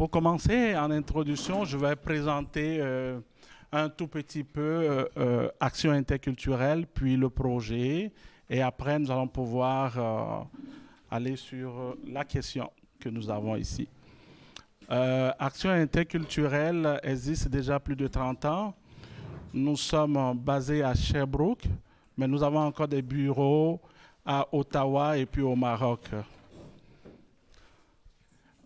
Pour commencer, en introduction, je vais présenter un tout petit peu Action interculturelle, puis le projet. Et après, nous allons pouvoir aller sur la question que nous avons ici. Action interculturelle existe déjà plus de 30 ans. Nous sommes basés à Sherbrooke, mais nous avons encore des bureaux à Ottawa et puis au Maroc.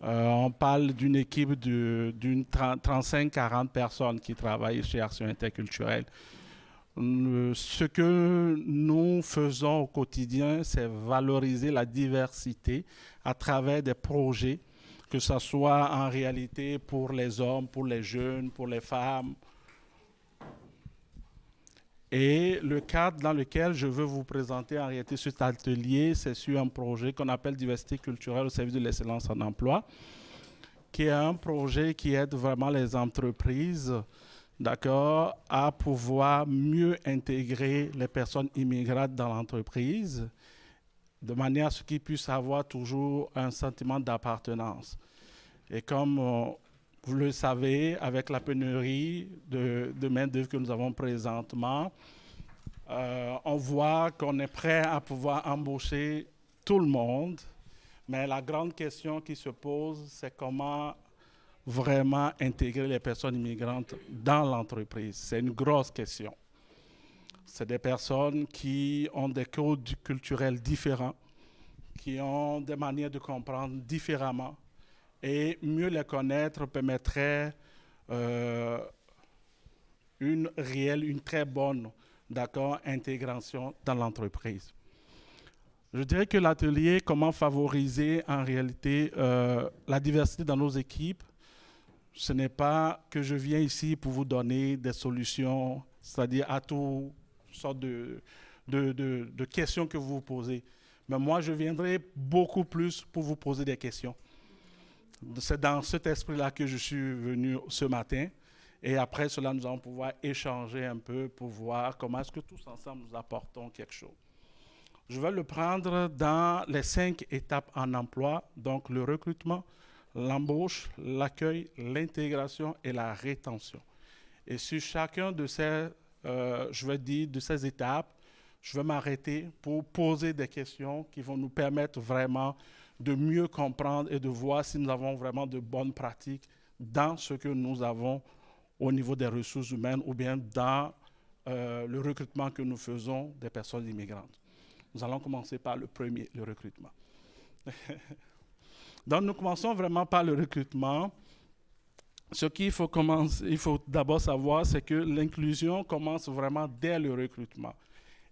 On parle d'une équipe d'une 35-40 personnes qui travaillent chez Action interculturelle. Ce que nous faisons au quotidien, c'est valoriser la diversité à travers des projets, que ce soit en réalité pour les hommes, pour les jeunes, pour les femmes. Et le cadre dans lequel je veux vous présenter en réalité cet atelier, c'est sur un projet qu'on appelle Diversité culturelle au service de l'excellence en emploi, qui est un projet qui aide vraiment les entreprises, d'accord, à pouvoir mieux intégrer les personnes immigrantes dans l'entreprise, de manière à ce qu'ils puissent avoir toujours un sentiment d'appartenance. Et comme vous le savez, avec la pénurie de main-d'œuvre que nous avons présentement, on voit qu'on est prêt à pouvoir embaucher tout le monde, mais la grande question qui se pose, c'est comment vraiment intégrer les personnes immigrantes dans l'entreprise. C'est une grosse question. C'est des personnes qui ont des codes culturels différents, qui ont des manières de comprendre différemment, et mieux les connaître permettrait une très bonne, d'accord, intégration dans l'entreprise. Je dirais que l'atelier Comment favoriser en réalité la diversité dans nos équipes, ce n'est pas que je viens ici pour vous donner des solutions, c'est-à-dire à toutes sortes de questions que vous vous posez. Mais moi, je viendrai beaucoup plus pour vous poser des questions. C'est dans cet esprit-là que je suis venu ce matin. Et après cela, nous allons pouvoir échanger un peu pour voir comment est-ce que tous ensemble nous apportons quelque chose. Je vais le prendre dans les 5 étapes en emploi, donc le recrutement, l'embauche, l'accueil, l'intégration et la rétention. Et sur chacun de ces, de ces étapes, je vais m'arrêter pour poser des questions qui vont nous permettre vraiment de mieux comprendre et de voir si nous avons vraiment de bonnes pratiques dans ce que nous avons au niveau des ressources humaines ou bien dans le recrutement que nous faisons des personnes immigrantes. Nous allons commencer par le premier, le recrutement. Donc, nous commençons vraiment par le recrutement. Ce qu'il faut d'abord savoir, c'est que l'inclusion commence vraiment dès le recrutement.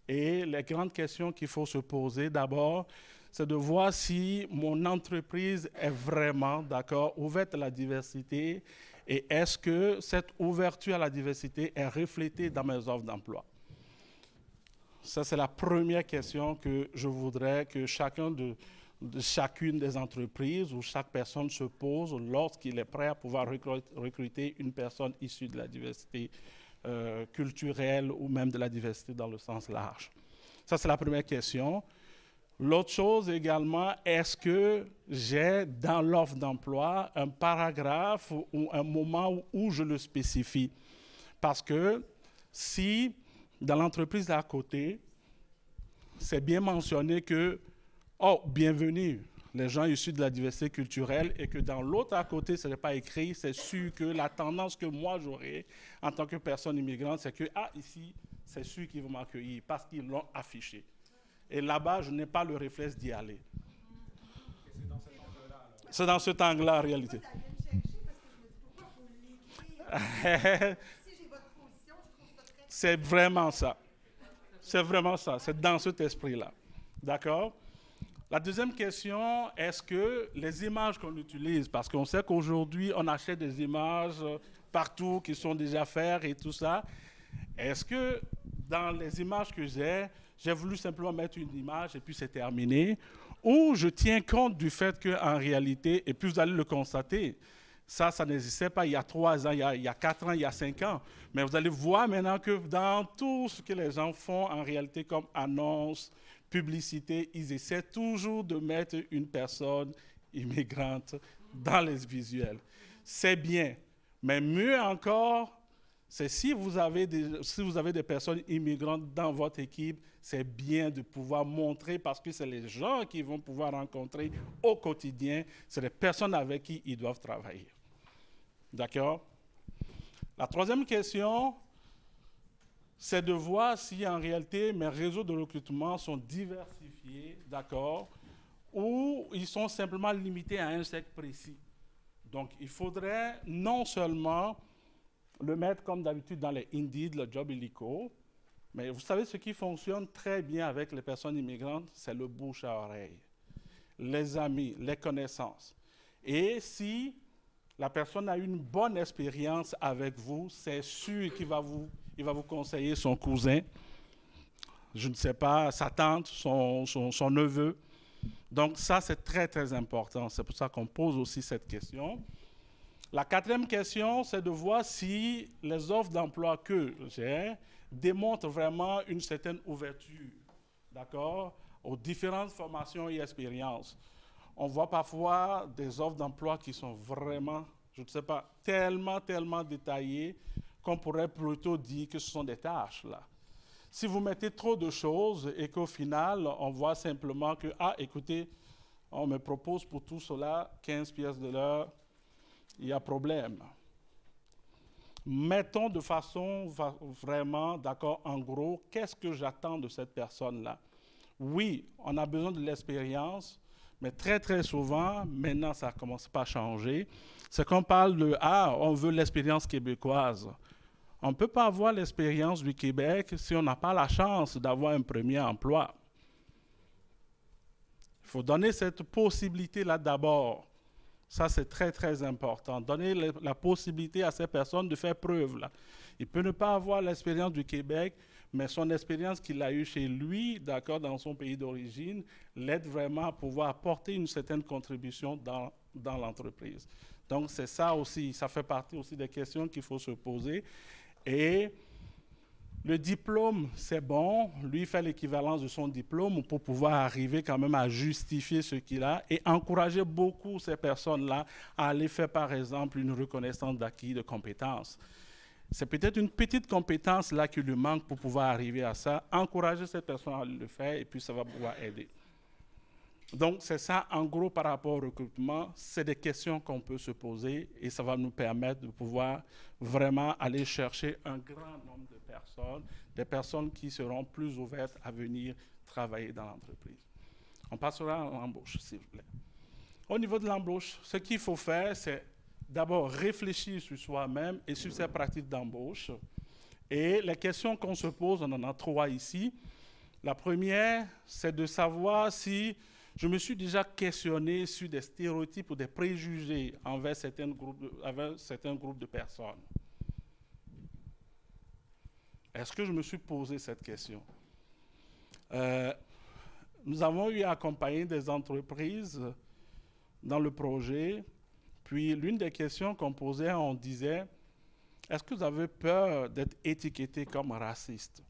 Et les grandes questions qu'il faut se poser d'abord, c'est de voir si mon entreprise est vraiment, d'accord, ouverte à la diversité et est-ce que cette ouverture à la diversité est reflétée dans mes offres d'emploi. Ça, c'est la première question que je voudrais que chacune des entreprises ou chaque personne se pose lorsqu'il est prêt à pouvoir recruter une personne issue de la diversité culturelle ou même de la diversité dans le sens large. Ça, c'est la première question. L'autre chose également, est-ce que j'ai dans l'offre d'emploi un paragraphe ou un moment où je le spécifie? Parce que si dans l'entreprise d'à côté, c'est bien mentionné que, oh, bienvenue, les gens issus de la diversité culturelle, et que dans l'autre à côté, ce n'est pas écrit, c'est sûr que la tendance que moi j'aurai en tant que personne immigrante, c'est que, ah, ici, c'est sûr qu'ils vont m'accueillir parce qu'ils l'ont affiché. Et là-bas, je n'ai pas le réflexe d'y aller. C'est dans cet angle-là, en réalité. C'est vraiment ça. C'est vraiment ça. C'est dans cet esprit-là. D'accord? La deuxième question, est-ce que les images qu'on utilise, parce qu'on sait qu'aujourd'hui, on achète des images partout qui sont déjà faites et tout ça, est-ce que dans les images que j'ai voulu simplement mettre une image et puis c'est terminé, ou je tiens compte du fait qu'en réalité, et puis vous allez le constater, ça n'existait pas il y a 3 ans, il y a 4 ans, il y a 5 ans. Mais vous allez voir maintenant que dans tout ce que les gens font en réalité comme annonce, publicité, ils essaient toujours de mettre une personne immigrante dans les visuels. c'est bien. Mais mieux encore, c'est si vous avez des personnes immigrantes dans votre équipe, c'est bien de pouvoir montrer, parce que c'est les gens qu'ils vont pouvoir rencontrer au quotidien, c'est les personnes avec qui ils doivent travailler. D'accord? La troisième question, c'est de voir si en réalité mes réseaux de recrutement sont diversifiés, d'accord, ou ils sont simplement limités à un secteur précis. Donc, il faudrait non seulement le mettre comme d'habitude dans les Indeed, le job illico, mais vous savez, ce qui fonctionne très bien avec les personnes immigrantes, c'est le bouche à oreille, les amis, les connaissances. Et si la personne a une bonne expérience avec vous, c'est sûr qu'il va vous conseiller son cousin, je ne sais pas, sa tante, son neveu. Donc ça, c'est très, très important. C'est pour ça qu'on pose aussi cette question. La quatrième question, c'est de voir si les offres d'emploi que j'ai démontrent vraiment une certaine ouverture, d'accord, aux différentes formations et expériences. On voit parfois des offres d'emploi qui sont vraiment, je ne sais pas, tellement détaillées qu'on pourrait plutôt dire que ce sont des tâches, là. Si vous mettez trop de choses et qu'au final, on voit simplement que, ah, écoutez, on me propose pour tout cela 15 pièces de l'heure, il y a problème. Mettons de façon vraiment, d'accord, en gros, qu'est-ce que j'attends de cette personne-là? Oui, on a besoin de l'expérience, mais très, très souvent, maintenant, ça ne commence pas à changer. C'est qu'on parle de, ah, on veut l'expérience québécoise. On ne peut pas avoir l'expérience du Québec si on n'a pas la chance d'avoir un premier emploi. Il faut donner cette possibilité-là d'abord. Ça, c'est très, très important. Donner la possibilité à ces personnes de faire preuve, là. Il peut ne pas avoir l'expérience du Québec, mais son expérience qu'il a eue chez lui, d'accord, dans son pays d'origine, l'aide vraiment à pouvoir apporter une certaine contribution dans l'entreprise. Donc, c'est ça aussi, ça fait partie aussi des questions qu'il faut se poser. Et le diplôme, c'est bon. Lui fait l'équivalence de son diplôme pour pouvoir arriver quand même à justifier ce qu'il a et encourager beaucoup ces personnes-là à aller faire, par exemple, une reconnaissance d'acquis de compétences. C'est peut-être une petite compétence là qui lui manque pour pouvoir arriver à ça. Encourager cette personne à le faire et puis ça va pouvoir aider. Donc, c'est ça, en gros, par rapport au recrutement. C'est des questions qu'on peut se poser et ça va nous permettre de pouvoir vraiment aller chercher un grand nombre de personnes, des personnes qui seront plus ouvertes à venir travailler dans l'entreprise. On passera à l'embauche, s'il vous plaît. Au niveau de l'embauche, ce qu'il faut faire, c'est d'abord réfléchir sur soi-même et sur ses pratiques d'embauche. Et les questions qu'on se pose, on en a 3 ici. La première, c'est de savoir si je me suis déjà questionné sur des stéréotypes ou des préjugés envers certains groupes de personnes. Est-ce que je me suis posé cette question? Nous avons eu à accompagner des entreprises dans le projet, puis l'une des questions qu'on posait, on disait, est-ce que vous avez peur d'être étiqueté comme raciste?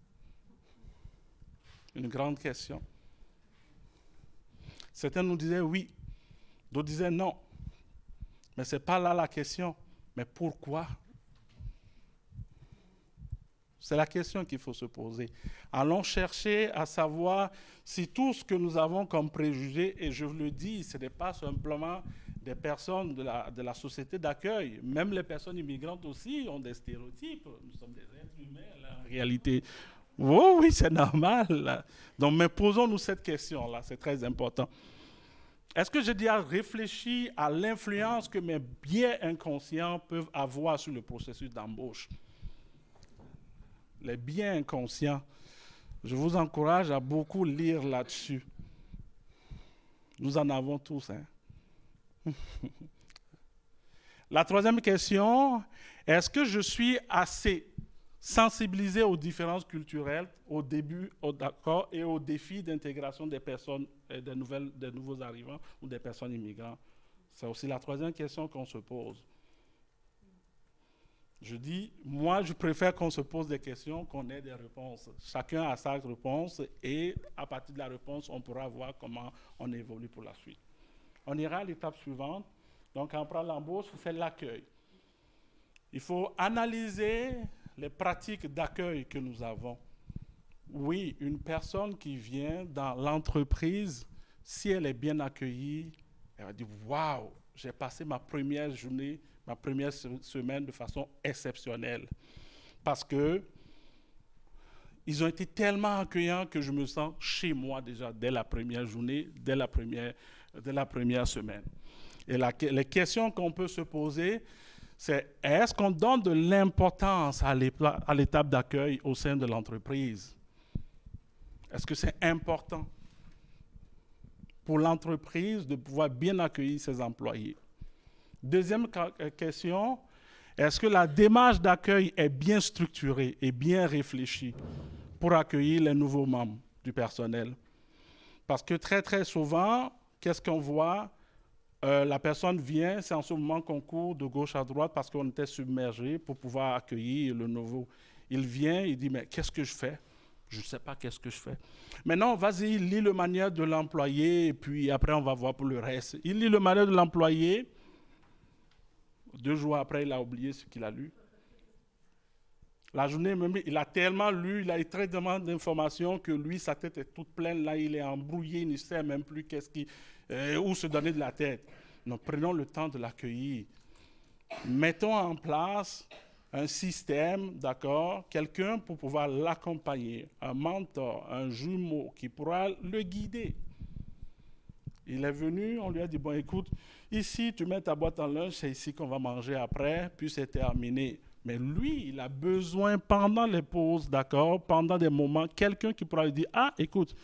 Une grande question. Certains nous disaient oui, d'autres disaient non. Mais ce n'est pas là la question. Mais pourquoi? C'est la question qu'il faut se poser. Allons chercher à savoir si tout ce que nous avons comme préjugés, et je vous le dis, ce n'est pas simplement des personnes de la société d'accueil. Même les personnes immigrantes aussi ont des stéréotypes. Nous sommes des êtres humains, là, en réalité. Oh, oui, c'est normal. Là. Donc, mais posons-nous cette question-là, c'est très important. Est-ce que j'ai déjà réfléchi à l'influence que mes biais inconscients peuvent avoir sur le processus d'embauche? Les biais inconscients, je vous encourage à beaucoup lire là-dessus. Nous en avons tous. Hein? La troisième question, est-ce que je suis assez sensibilisé aux différences culturelles au début, d'accord, et aux défis d'intégration des personnes, des nouveaux arrivants ou des personnes immigrantes? C'est aussi la troisième question qu'on se pose. Je dis, moi, je préfère qu'on se pose des questions, qu'on ait des réponses. Chacun a sa réponse et à partir de la réponse, on pourra voir comment on évolue pour la suite. On ira à l'étape suivante. Donc, quand on prend l'embauche, c'est l'accueil. Il faut analyser les pratiques d'accueil que nous avons. Oui, une personne qui vient dans l'entreprise, si elle est bien accueillie, elle va dire « Waouh, j'ai passé ma première journée, ma première semaine de façon exceptionnelle. » Parce que ils ont été tellement accueillants que je me sens chez moi déjà dès la première journée, dès la première semaine. Et les questions qu'on peut se poser, c'est est-ce qu'on donne de l'importance à l'étape d'accueil au sein de l'entreprise? Est-ce que c'est important pour l'entreprise de pouvoir bien accueillir ses employés? Deuxième question, est-ce que la démarche d'accueil est bien structurée et bien réfléchie pour accueillir les nouveaux membres du personnel? Parce que très, très souvent, qu'est-ce qu'on voit? La personne vient, c'est en ce moment qu'on court de gauche à droite parce qu'on était submergé pour pouvoir accueillir le nouveau. Il vient, il dit, mais qu'est-ce que je fais? Je ne sais pas qu'est-ce que je fais. Maintenant, vas-y, lis le manuel de l'employé et puis après, on va voir pour le reste. Il lit le manuel de l'employé. 2 jours après, il a oublié ce qu'il a lu. La journée même, il a tellement lu, il a eu tellement d'informations que lui, sa tête est toute pleine. Là, il est embrouillé, il ne sait même plus où se donner de la tête. Donc, prenons le temps de l'accueillir. Mettons en place un système, d'accord, quelqu'un pour pouvoir l'accompagner, un mentor, un jumeau qui pourra le guider. Il est venu, on lui a dit, bon, écoute, ici, tu mets ta boîte en lunch, c'est ici qu'on va manger après, puis c'est terminé. Mais lui, il a besoin, pendant les pauses, d'accord, pendant des moments, quelqu'un qui pourra lui dire, ah, écoute,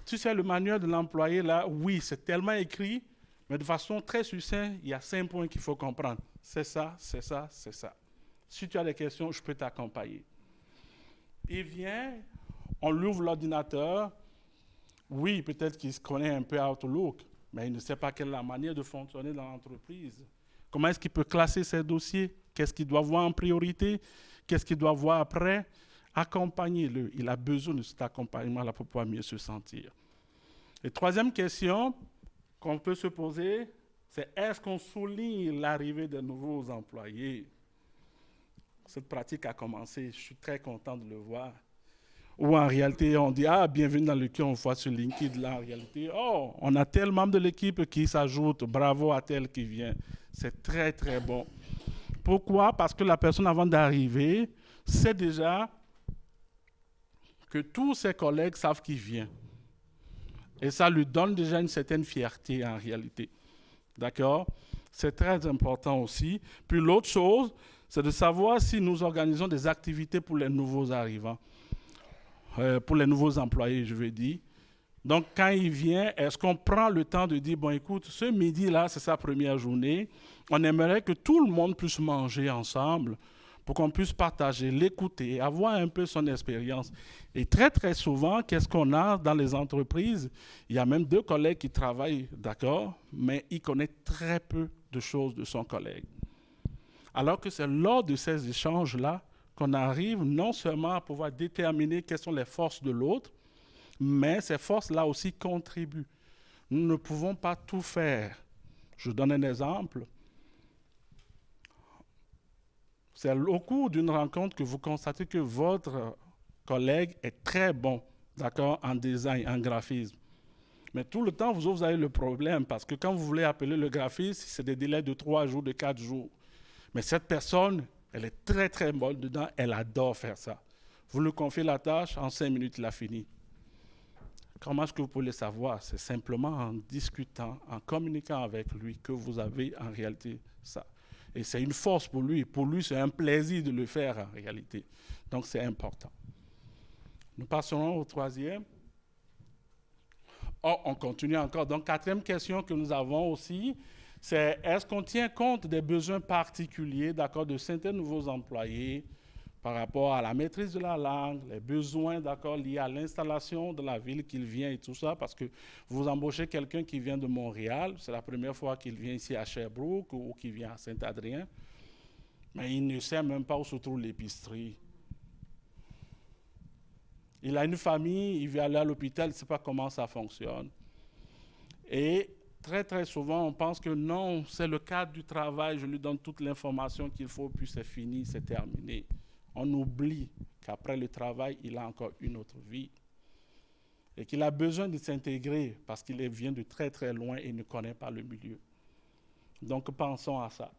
tu sais, le manuel de l'employé, là, oui, c'est tellement écrit, mais de façon très succincte, il y a 5 points qu'il faut comprendre. C'est ça, c'est ça, c'est ça. Si tu as des questions, je peux t'accompagner. Il vient, on lui ouvre l'ordinateur. Oui, peut-être qu'il se connaît un peu Outlook, mais il ne sait pas quelle est la manière de fonctionner dans l'entreprise. Comment est-ce qu'il peut classer ses dossiers? Qu'est-ce qu'il doit voir en priorité? Qu'est-ce qu'il doit voir après? Accompagnez-le. Il a besoin de cet accompagnement-là pour pouvoir mieux se sentir. Et troisième question qu'on peut se poser, c'est est-ce qu'on souligne l'arrivée de nouveaux employés? Cette pratique a commencé, je suis très content de le voir. Ou en réalité, on dit, ah, bienvenue dans l'équipe, on voit sur LinkedIn, là, en réalité, oh, on a tel membre de l'équipe qui s'ajoute, bravo à tel qui vient. C'est très, très bon. Pourquoi? Parce que la personne, avant d'arriver, sait déjà que tous ses collègues savent qu'il vient. Et ça lui donne déjà une certaine fierté, en réalité. D'accord? C'est très important aussi. Puis l'autre chose, c'est de savoir si nous organisons des activités pour les nouveaux arrivants. Pour les nouveaux employés, je veux dire. Donc, quand il vient, est-ce qu'on prend le temps de dire, bon, écoute, ce midi-là, c'est sa première journée, on aimerait que tout le monde puisse manger ensemble pour qu'on puisse partager, l'écouter, avoir un peu son expérience. Et très, très souvent, qu'est-ce qu'on a dans les entreprises? Il y a même 2 collègues qui travaillent, d'accord, mais ils connaissent très peu de choses de son collègue. Alors que c'est lors de ces échanges-là qu'on arrive non seulement à pouvoir déterminer quelles sont les forces de l'autre, mais ces forces-là aussi contribuent. Nous ne pouvons pas tout faire. Je donne un exemple. C'est au cours d'une rencontre que vous constatez que votre collègue est très bon, d'accord, en design, en graphisme. Mais tout le temps, vous avez le problème parce que quand vous voulez appeler le graphiste, c'est des délais de 3 jours, de 4 jours. Mais cette personne, elle est très, très bonne dedans. Elle adore faire ça. Vous lui confiez la tâche, en 5 minutes, il a fini. Comment est-ce que vous pouvez le savoir? C'est simplement en discutant, en communiquant avec lui que vous avez en réalité ça. Et c'est une force pour lui. Pour lui, c'est un plaisir de le faire en réalité. Donc, c'est important. Nous passerons au 3e. Oh, on continue encore. Donc, 4e question que nous avons aussi, c'est est-ce qu'on tient compte des besoins particuliers, d'accord, de certains nouveaux employés par rapport à la maîtrise de la langue, les besoins, d'accord, liés à l'installation de la ville qu'il vient et tout ça, parce que vous embauchez quelqu'un qui vient de Montréal, c'est la première fois qu'il vient ici à Sherbrooke ou qu'il vient à Saint-Adrien, mais il ne sait même pas où se trouve l'épicerie. Il a une famille, il veut aller à l'hôpital, il ne sait pas comment ça fonctionne. Et très, très souvent, on pense que non, c'est le cadre du travail, je lui donne toute l'information qu'il faut, puis c'est fini, c'est terminé. On oublie qu'après le travail, il a encore une autre vie. Et qu'il a besoin de s'intégrer parce qu'il vient de très, très loin et ne connaît pas le milieu. Donc, pensons à ça.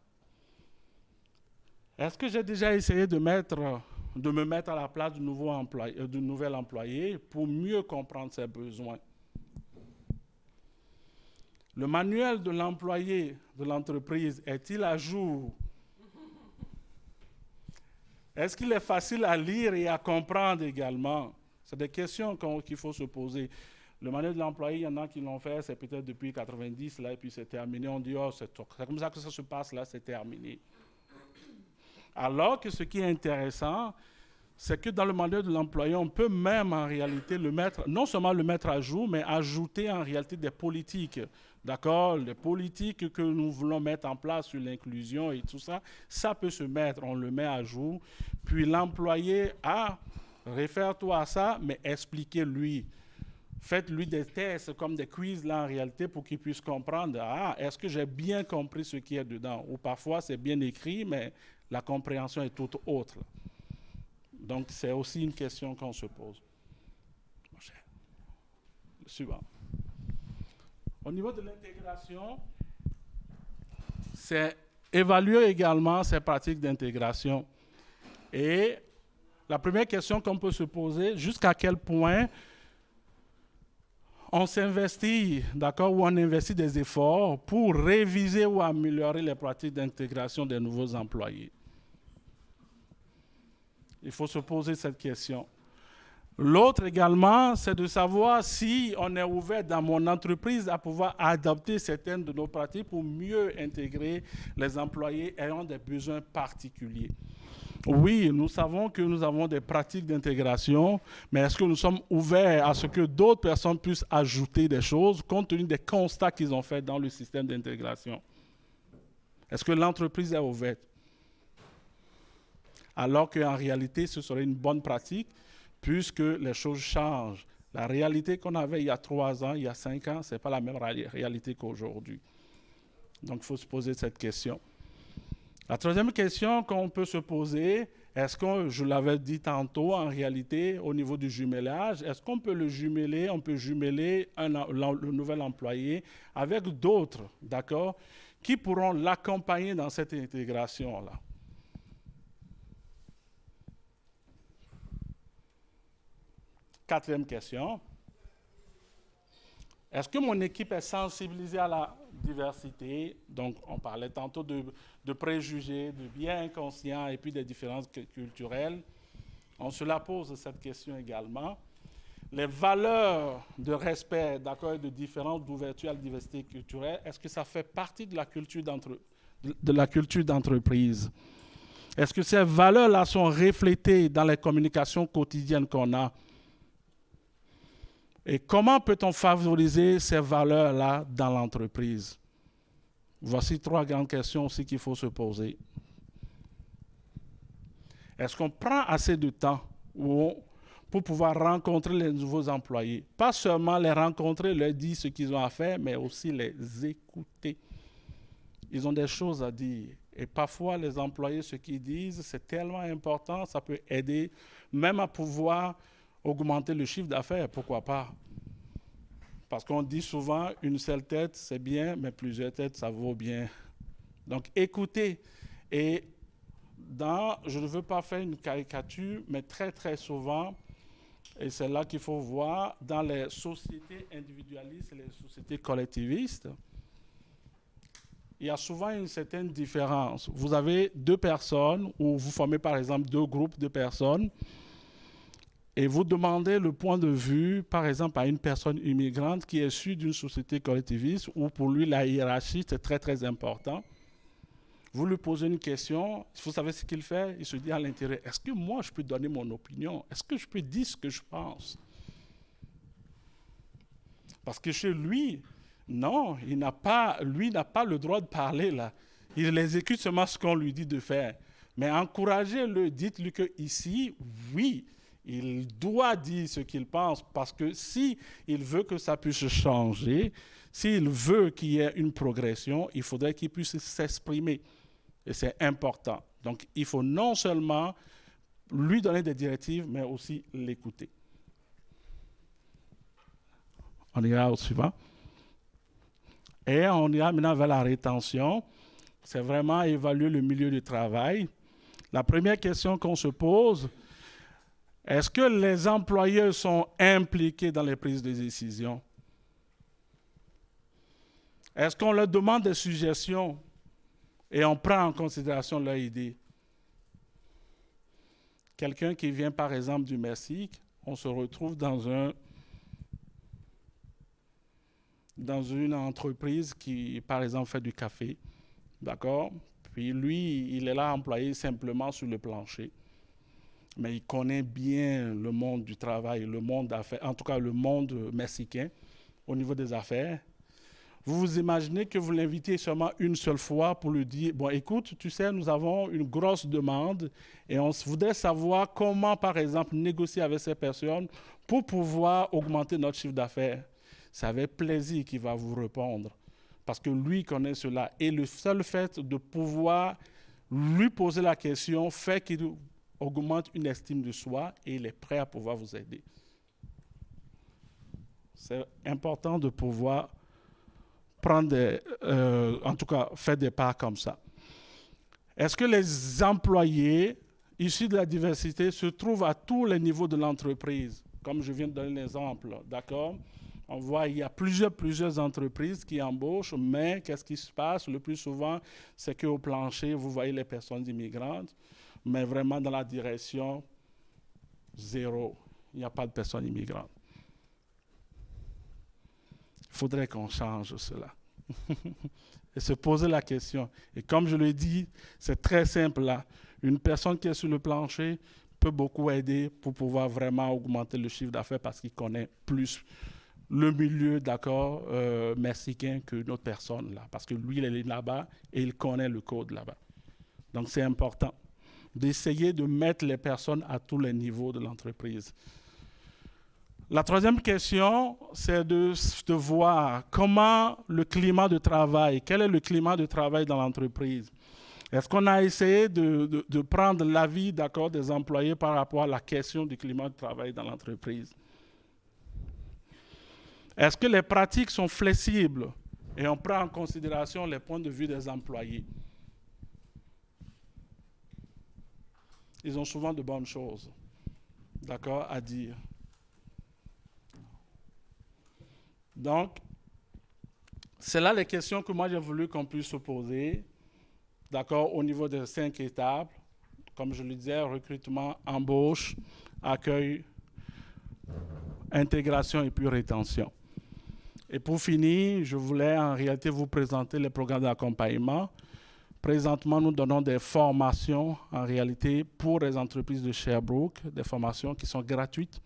Est-ce que j'ai déjà essayé de me mettre à la place du nouvel employé pour mieux comprendre ses besoins? Le manuel de l'employé de l'entreprise est-il à jour? Est-ce qu'il est facile à lire et à comprendre également? C'est des questions qu'il faut se poser. Le manuel de l'employé, il y en a qui l'ont fait, c'est peut-être depuis 90, là, et puis c'est terminé. On dit, oh, c'est comme ça que ça se passe, là, c'est terminé. Alors que ce qui est intéressant, c'est que dans le manuel de l'employé, on peut même en réalité le mettre, non seulement le mettre à jour, mais ajouter en réalité des politiques. D'accord? Les politiques que nous voulons mettre en place sur l'inclusion et tout ça, ça peut se mettre, on le met à jour. Puis l'employé réfère-toi à ça, mais expliquez-lui. Faites-lui des tests comme des quiz là en réalité pour qu'il puisse comprendre, est-ce que j'ai bien compris ce qui est dedans? Ou parfois c'est bien écrit, mais la compréhension est toute autre. Donc, c'est aussi une question qu'on se pose. Le suivant. Au niveau de l'intégration, c'est évaluer également ces pratiques d'intégration. Et la première question qu'on peut se poser, jusqu'à quel point on s'investit, d'accord, ou on investit des efforts pour réviser ou améliorer les pratiques d'intégration des nouveaux employés. Il faut se poser cette question. L'autre également, c'est de savoir si on est ouvert dans mon entreprise à pouvoir adopter certaines de nos pratiques pour mieux intégrer les employés ayant des besoins particuliers. Oui, nous savons que nous avons des pratiques d'intégration, mais est-ce que nous sommes ouverts à ce que d'autres personnes puissent ajouter des choses compte tenu des constats qu'ils ont faits dans le système d'intégration? Est-ce que l'entreprise est ouverte? Alors qu'en réalité, ce serait une bonne pratique, puisque les choses changent. La réalité qu'on avait il y a 3 ans, il y a 5 ans, ce n'est pas la même réalité qu'aujourd'hui. Donc, il faut se poser cette question. La troisième question qu'on peut se poser, est-ce que, je l'avais dit tantôt, en réalité, au niveau du jumelage, est-ce qu'on peut le jumeler, on peut jumeler le nouvel employé avec d'autres, d'accord, qui pourront l'accompagner dans cette intégration-là? Quatrième question. Est-ce que mon équipe est sensibilisée à la diversité? Donc, on parlait tantôt de préjugés, de biais inconscients et puis des différences culturelles. On se la pose cette question également. Les valeurs de respect, d'accord, et de différence, d'ouverture à la diversité culturelle, est-ce que ça fait partie de la culture d'entreprise? Est-ce que ces valeurs-là sont reflétées dans les communications quotidiennes qu'on a? Et comment peut-on favoriser ces valeurs-là dans l'entreprise? Voici 3 grandes questions aussi qu'il faut se poser. Est-ce qu'on prend assez de temps pour pouvoir rencontrer les nouveaux employés? Pas seulement les rencontrer, leur dire ce qu'ils ont à faire, mais aussi les écouter. Ils ont des choses à dire. Et parfois, les employés, ce qu'ils disent, c'est tellement important, ça peut aider même à pouvoir augmenter le chiffre d'affaires, pourquoi pas? Parce qu'on dit souvent, une seule tête, c'est bien, mais plusieurs têtes, ça vaut bien. Donc, écoutez. Et je ne veux pas faire une caricature, mais très, très souvent, et c'est là qu'il faut voir, dans les sociétés individualistes et les sociétés collectivistes, il y a souvent une certaine différence. Vous avez 2 personnes, ou vous formez par exemple 2 groupes de personnes, et vous demandez le point de vue, par exemple, à une personne immigrante qui est issue d'une société collectiviste où pour lui, la hiérarchie, c'est très, très important. Vous lui posez une question, vous savez ce qu'il fait? Il se dit à l'intérieur, est-ce que moi, je peux donner mon opinion? Est-ce que je peux dire ce que je pense? Parce que chez lui, non, lui n'a pas le droit de parler là. Il exécute seulement ce qu'on lui dit de faire. Mais encouragez-le, dites-lui qu'ici, oui, Il doit dire ce qu'il pense parce que si il veut que ça puisse changer, s'il veut qu'il y ait une progression, il faudrait qu'il puisse s'exprimer. Et c'est important. Donc, il faut non seulement lui donner des directives, mais aussi l'écouter. On ira au suivant. Et on ira maintenant vers la rétention. C'est vraiment évaluer le milieu du travail. La première question qu'on se pose, est-ce que les employeurs sont impliqués dans les prises de décision? Est-ce qu'on leur demande des suggestions et on prend en considération leurs idées? Quelqu'un qui vient par exemple du Mexique, on se retrouve dans une entreprise qui, par exemple, fait du café, d'accord? Puis lui, il est là employé simplement sur le plancher. Mais il connaît bien le monde du travail, le monde d'affaires, en tout cas le monde mexicain au niveau des affaires. Vous vous imaginez que vous l'invitez seulement une seule fois pour lui dire, bon, écoute, tu sais, nous avons une grosse demande et on voudrait savoir comment, par exemple, négocier avec ces personnes pour pouvoir augmenter notre chiffre d'affaires. C'est avec plaisir qu'il va vous répondre parce que lui connaît cela. Et le seul fait de pouvoir lui poser la question fait qu'il augmente une estime de soi et il est prêt à pouvoir vous aider. C'est important de pouvoir prendre en tout cas, faire des pas comme ça. Est-ce que les employés issus de la diversité se trouvent à tous les niveaux de l'entreprise? Comme je viens de donner l'exemple, d'accord? On voit il y a plusieurs entreprises qui embauchent, mais qu'est-ce qui se passe? Le plus souvent, c'est qu'au plancher, vous voyez les personnes immigrantes, mais vraiment dans la direction zéro. Il n'y a pas de personnes immigrantes. Il faudrait qu'on change cela. Et se poser la question. Et comme je le dis, c'est très simple là. Une personne qui est sur le plancher peut beaucoup aider pour pouvoir vraiment augmenter le chiffre d'affaires parce qu'il connaît plus le milieu, d'accord, mexicain qu'une autre personne là. Parce que lui, il est là-bas et il connaît le code là-bas. Donc, c'est important d'essayer de mettre les personnes à tous les niveaux de l'entreprise. La troisième question, c'est de voir comment le climat de travail, quel est le climat de travail dans l'entreprise. Est-ce qu'on a essayé de prendre l'avis, d'accord, des employés par rapport à la question du climat de travail dans l'entreprise? Est-ce que les pratiques sont flexibles et on prend en considération les points de vue des employés? Ils ont souvent de bonnes choses, d'accord, à dire. Donc, c'est là les questions que moi j'ai voulu qu'on puisse se poser, d'accord, au niveau des 5 étapes. Comme je le disais, recrutement, embauche, accueil, intégration et puis rétention. Et pour finir, je voulais en réalité vous présenter les programmes d'accompagnement. Présentement, nous donnons des formations en réalité pour les entreprises de Sherbrooke, des formations qui sont gratuites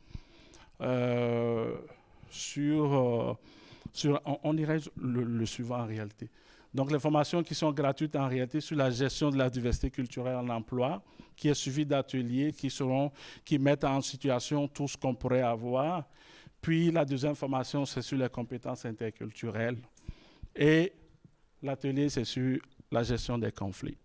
on irait le suivant en réalité. Donc, les formations qui sont gratuites en réalité sur la gestion de la diversité culturelle en emploi, qui est suivi d'ateliers qui mettent en situation tout ce qu'on pourrait avoir. Puis, la deuxième formation, c'est sur les compétences interculturelles. Et l'atelier, c'est sur la gestion des conflits.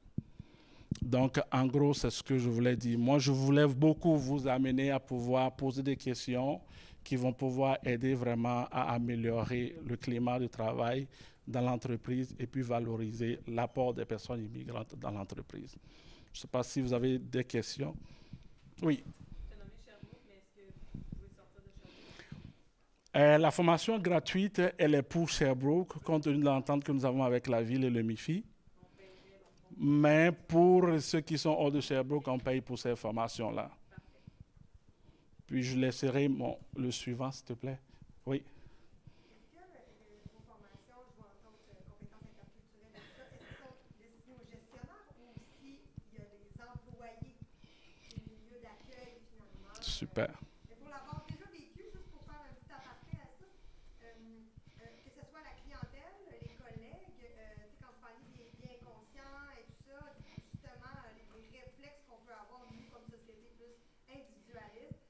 Donc, en gros, c'est ce que je voulais dire. Moi, je voulais beaucoup vous amener à pouvoir poser des questions qui vont pouvoir aider vraiment à améliorer le climat de travail dans l'entreprise et puis valoriser l'apport des personnes immigrantes dans l'entreprise. Je ne sais pas si vous avez des questions. Oui. Tu as nommé Sherbrooke, mais est-ce que vous pouvez sortir de Sherbrooke? La formation gratuite, elle est pour Sherbrooke, compte tenu de l'entente que nous avons avec la ville et le MIFI. Mais pour ceux qui sont hors de Sherbrooke, on paye pour ces formations-là. Puis je laisserai le suivant, s'il te plaît. Oui. Est-ce que vos formations, je vois entre autres compétences interculturelles et tout ça, est-ce qu'elles sont destinées aux gestionnaires ou aussi il y a des employés du milieu d'accueil finalement? Super. Mais pour l'avoir déjà vécu, juste pour faire un petit aparté à ça, que ce soit la clientèle, les collègues, quand vous parliez des biens conscients et tout ça, justement les réflexes qu'on peut avoir nous comme société plus individualiste,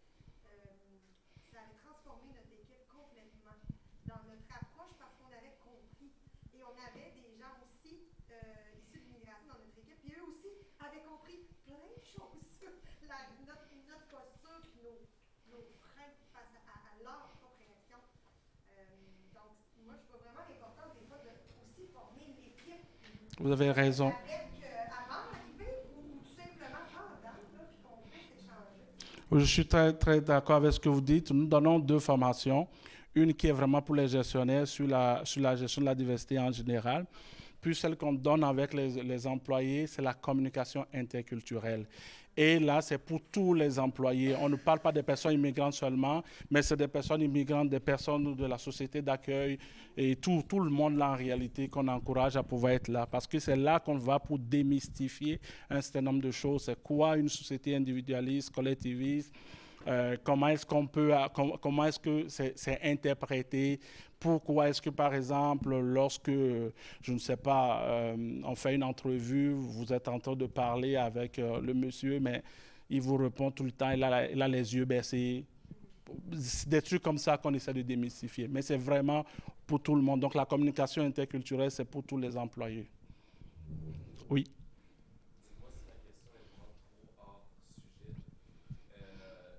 Vous avez raison. Avant l'arrivée ou tout simplement pendant, là, puis qu'on puisse échanger. Je suis très, très d'accord avec ce que vous dites. Nous donnons 2 formations. Une qui est vraiment pour les gestionnaires sur la gestion de la diversité en général. Puis celle qu'on donne avec les employés, c'est la communication interculturelle. Et là, c'est pour tous les employés. On ne parle pas des personnes immigrantes seulement, mais c'est des personnes immigrantes, des personnes de la société d'accueil et tout le monde là en réalité qu'on encourage à pouvoir être là. Parce que c'est là qu'on va pour démystifier un certain nombre de choses. C'est quoi une société individualiste, collectiviste, comment est-ce qu'on peut, comment est-ce que c'est interprété, pourquoi est-ce que, par exemple, lorsque, je ne sais pas, on fait une entrevue, vous êtes en train de parler avec le monsieur, mais il vous répond tout le temps, il a les yeux baissés. Des trucs comme ça qu'on essaie de démystifier. Mais c'est vraiment pour tout le monde. Donc la communication interculturelle, c'est pour tous les employés. Oui. Dis-moi si ma question est vraiment trop hors sujet,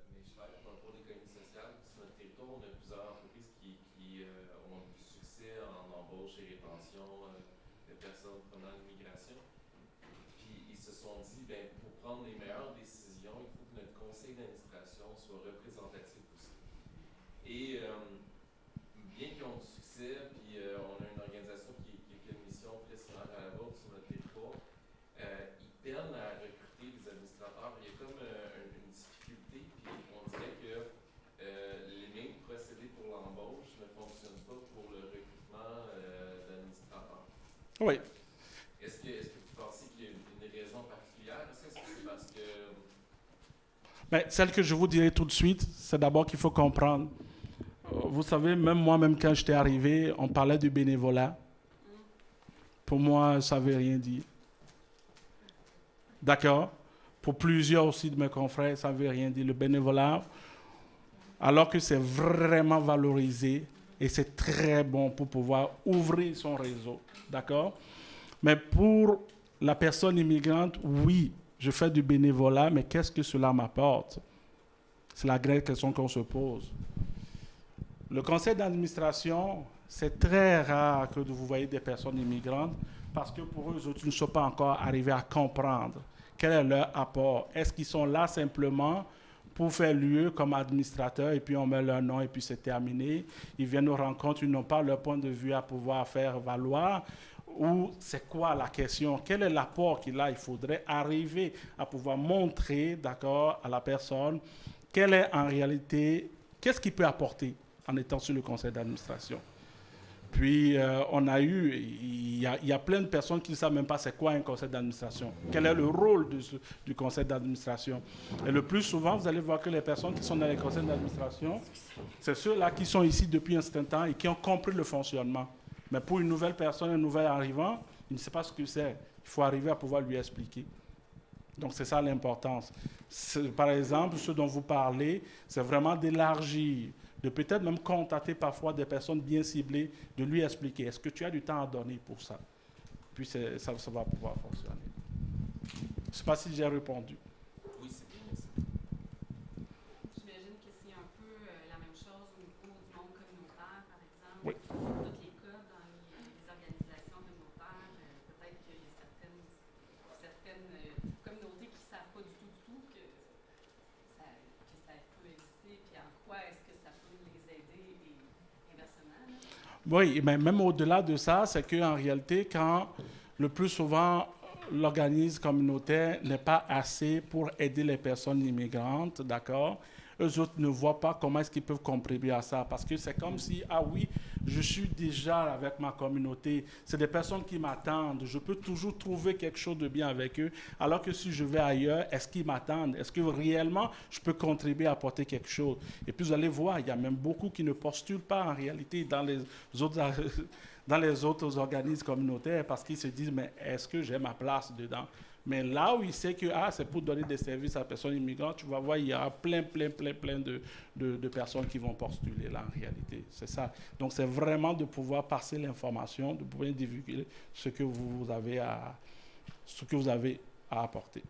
mais je travaille pour un pôle d'économie sociale. Sur notre territoire, on a plusieurs entreprises qui ont du succès en embauche et rétention de personnes provenant de l'immigration. Puis ils se sont dit, ben, pour prendre les meilleures décisions, il faut que notre conseil d'administration soit représentatif aussi. Et bien qu'ils ont du succès, puis on a une organisation qui a une mission très similaire à la vôtre sur notre territoire, ils peinent à recruter des administrateurs. Il y a comme une difficulté, puis on dirait que les mêmes procédés pour l'embauche ne fonctionnent pas pour le recrutement d'administrateurs. Oui. Est-ce que vous pensez qu'il y a une raison particulière? Est-ce que c'est parce que... Mais celle que je vous dirai tout de suite, c'est d'abord qu'il faut comprendre. Vous savez, même moi-même quand j'étais arrivé, on parlait du bénévolat. Pour moi, ça ne veut rien dire. D'accord? Pour plusieurs aussi de mes confrères, ça ne veut rien dire. Le bénévolat, alors que c'est vraiment valorisé et c'est très bon pour pouvoir ouvrir son réseau. D'accord? Mais pour la personne immigrante, oui, je fais du bénévolat, mais qu'est-ce que cela m'apporte? C'est la grande question qu'on se pose. Le conseil d'administration, c'est très rare que vous voyez des personnes immigrantes parce que pour eux, ils ne sont pas encore arrivés à comprendre quel est leur apport. Est-ce qu'ils sont là simplement pour faire lieu comme administrateurs et puis on met leur nom et puis c'est terminé. Ils viennent aux rencontres, ils n'ont pas leur point de vue à pouvoir faire valoir. Ou c'est quoi la question? Quel est l'apport qu'il a? Il faudrait arriver à pouvoir montrer, d'accord, à la personne quelle est en réalité, qu'est-ce qu'il peut apporter en étant sur le conseil d'administration. Puis, il y a plein de personnes qui ne savent même pas c'est quoi un conseil d'administration. Quel est le rôle du conseil d'administration. Et le plus souvent, vous allez voir que les personnes qui sont dans les conseils d'administration, c'est ceux-là qui sont ici depuis un certain temps et qui ont compris le fonctionnement. Mais pour une nouvelle personne, un nouvel arrivant, il ne sait pas ce que c'est. Il faut arriver à pouvoir lui expliquer. Donc, c'est ça l'importance. Par exemple, ce dont vous parlez, c'est vraiment d'élargir, de peut-être même contacter parfois des personnes bien ciblées, de lui expliquer, est-ce que tu as du temps à donner pour ça? Puis ça va pouvoir fonctionner. Je ne sais pas si j'ai répondu. Oui, c'est bien, merci. J'imagine que c'est un peu la même chose au niveau du monde communautaire, par exemple. Oui. Tous les cas dans les organisations communautaires, peut-être qu'il y a certaines communautés qui ne savent pas du tout que ça peut exister, puis en quoi est-ce que ça peut les aider et inversement. Là. Oui, mais même au-delà de ça, c'est qu'en réalité, quand le plus souvent, l'organisme communautaire n'est pas assez pour aider les personnes immigrantes, d'accord? Eux autres ne voient pas comment est-ce qu'ils peuvent contribuer à ça. Parce que c'est comme si, ah oui, je suis déjà avec ma communauté. C'est des personnes qui m'attendent. Je peux toujours trouver quelque chose de bien avec eux. Alors que si je vais ailleurs, est-ce qu'ils m'attendent? Est-ce que réellement, je peux contribuer à apporter quelque chose? Et puis vous allez voir, il y a même beaucoup qui ne postulent pas en réalité dans les autres organismes communautaires parce qu'ils se disent, mais est-ce que j'ai ma place dedans? Mais là où il sait que c'est pour donner des services à personnes immigrantes, tu vas voir, il y a plein de personnes qui vont postuler là en réalité. C'est ça. Donc c'est vraiment de pouvoir passer l'information, de pouvoir divulguer ce que vous avez à apporter.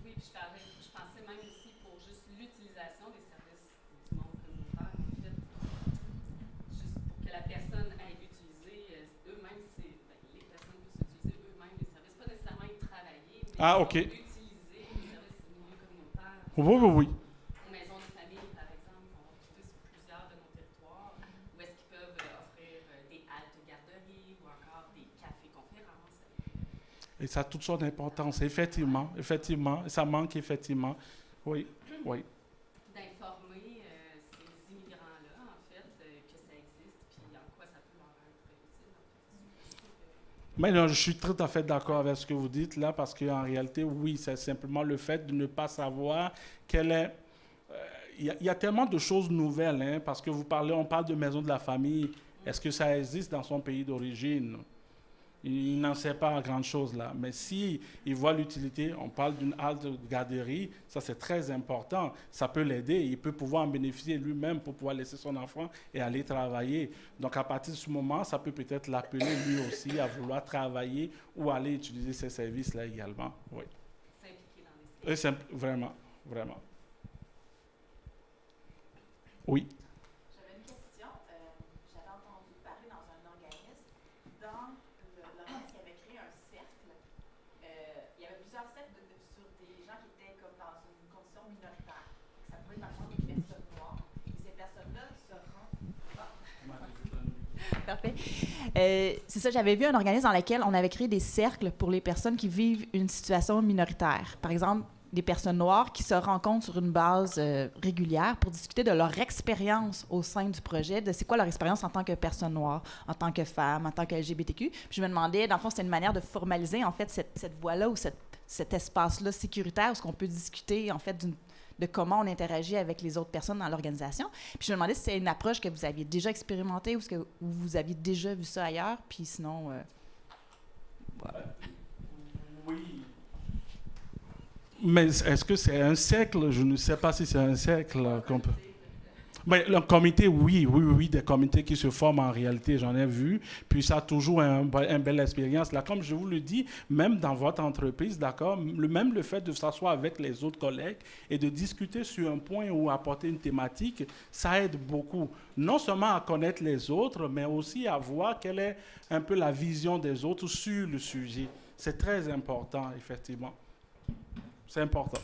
Oui, puis je pensais même aussi pour juste l'utilisation des services du monde communautaire, en fait, juste pour que la personne ait utilisé eux-mêmes, les personnes puissent utiliser eux-mêmes Ah, OK. Utiliser les services du milieu communautaire. Oui, oui, oui. Aux maisons de famille, par exemple, on va trouver sur plusieurs de nos territoires, où est-ce qu'ils peuvent offrir des haltes garderies ou encore des cafés-conférences. Et ça a toute son importance, effectivement, ça manque effectivement. Oui, oui. D'informer ces immigrants-là, en fait, que ça existe, puis en quoi ça peut leur être utile. Mais non, je suis tout à fait d'accord avec ce que vous dites là, parce qu'en réalité, oui, c'est simplement le fait de ne pas savoir quelle est... Il y a tellement de choses nouvelles, hein, parce que on parle de maison de la famille. Est-ce que ça existe dans son pays d'origine? Il n'en sait pas grand-chose là. Mais si il voit l'utilité, on parle d'une halte garderie, ça c'est très important. Ça peut l'aider. Il peut pouvoir en bénéficier lui-même pour pouvoir laisser son enfant et aller travailler. Donc à partir de ce moment, ça peut peut-être l'appeler lui aussi à vouloir travailler ou aller utiliser ces services-là également. Oui. S'impliquer dans les services. Vraiment, vraiment. Oui. J'avais une question. J'avais entendu parler dans un organisme, l'organisme qui avait créé un cercle. Il y avait plusieurs cercles sur des gens qui étaient comme dans une condition minoritaire. Ça pouvait être par exemple des personnes noires. Et ces personnes-là se rendent. Parfait. C'est ça, j'avais vu un organisme dans lequel on avait créé des cercles pour les personnes qui vivent une situation minoritaire. Par exemple, des personnes noires qui se rencontrent sur une base régulière pour discuter de leur expérience au sein du projet, de c'est quoi leur expérience en tant que personne noire, en tant que femme, en tant que LGBTQ. Puis je me demandais, dans le fond, c'était une manière de formaliser, en fait, cette voie-là ou cet espace-là sécuritaire où on peut discuter, en fait, de comment on interagit avec les autres personnes dans l'organisation. Puis je me demandais si c'est une approche que vous aviez déjà expérimentée ou que vous aviez déjà vu ça ailleurs, puis sinon... voilà. Oui. Mais est-ce que c'est un cercle? Je ne sais pas si c'est un cercle. Mais le comité, oui, des comités qui se forment en réalité, j'en ai vu. Puis ça a toujours une belle expérience. Là, comme je vous le dis, même dans votre entreprise, d'accord, même le fait de s'asseoir avec les autres collègues et de discuter sur un point ou apporter une thématique, ça aide beaucoup. Non seulement à connaître les autres, mais aussi à voir quelle est un peu la vision des autres sur le sujet. C'est très important, effectivement. C'est important.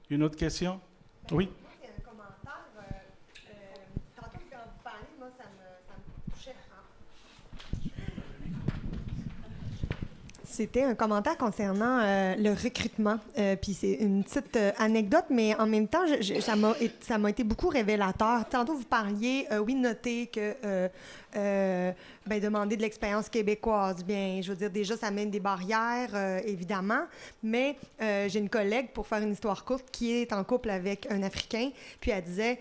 Une autre question? Oui. Moi, c'est un commentaire. Tantôt, quand vous parlez, moi, ça me touchait. C'était un commentaire concernant le recrutement. Puis c'est une petite anecdote, mais en même temps, ça m'a été beaucoup révélateur. Tantôt, vous parliez, noter que demander de l'expérience québécoise, bien, je veux dire, déjà, ça mène des barrières, évidemment, mais j'ai une collègue, pour faire une histoire courte, qui est en couple avec un Africain, puis elle disait...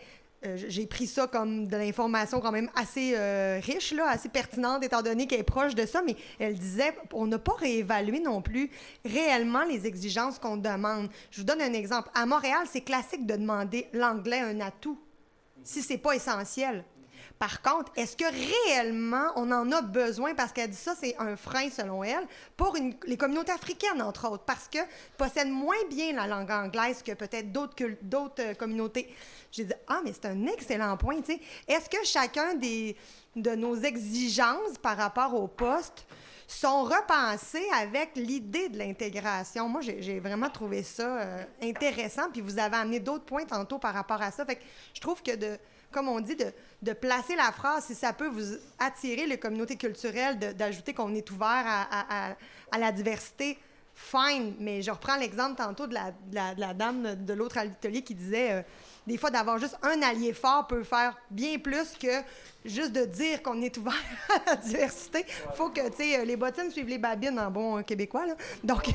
j'ai pris ça comme de l'information quand même assez riche, là, assez pertinente, étant donné qu'elle est proche de ça, mais elle disait, on n'a pas réévalué non plus réellement les exigences qu'on demande. Je vous donne un exemple. À Montréal, c'est classique de demander l'anglais un atout, si c'est pas essentiel. Par contre, est-ce que réellement on en a besoin? Parce qu'elle dit ça, c'est un frein, selon elle, pour les communautés africaines, entre autres, parce qu'elles possèdent moins bien la langue anglaise que peut-être d'autres communautés. J'ai dit, mais c'est un excellent point, tu sais. Est-ce que chacun de nos exigences par rapport au poste sont repensées avec l'idée de l'intégration? Moi, j'ai vraiment trouvé ça intéressant, puis vous avez amené d'autres points tantôt par rapport à ça. Fait que je trouve que comme on dit, de placer la phrase, si ça peut vous attirer les communautés culturelles, d'ajouter qu'on est ouvert à la diversité, fine. Mais je reprends l'exemple tantôt de la dame de l'autre atelier qui disait, des fois, d'avoir juste un allié fort peut faire bien plus que juste de dire qu'on est ouvert à la diversité. Il faut que, tu sais, les bottines suivent les babines en bon québécois, là. Donc...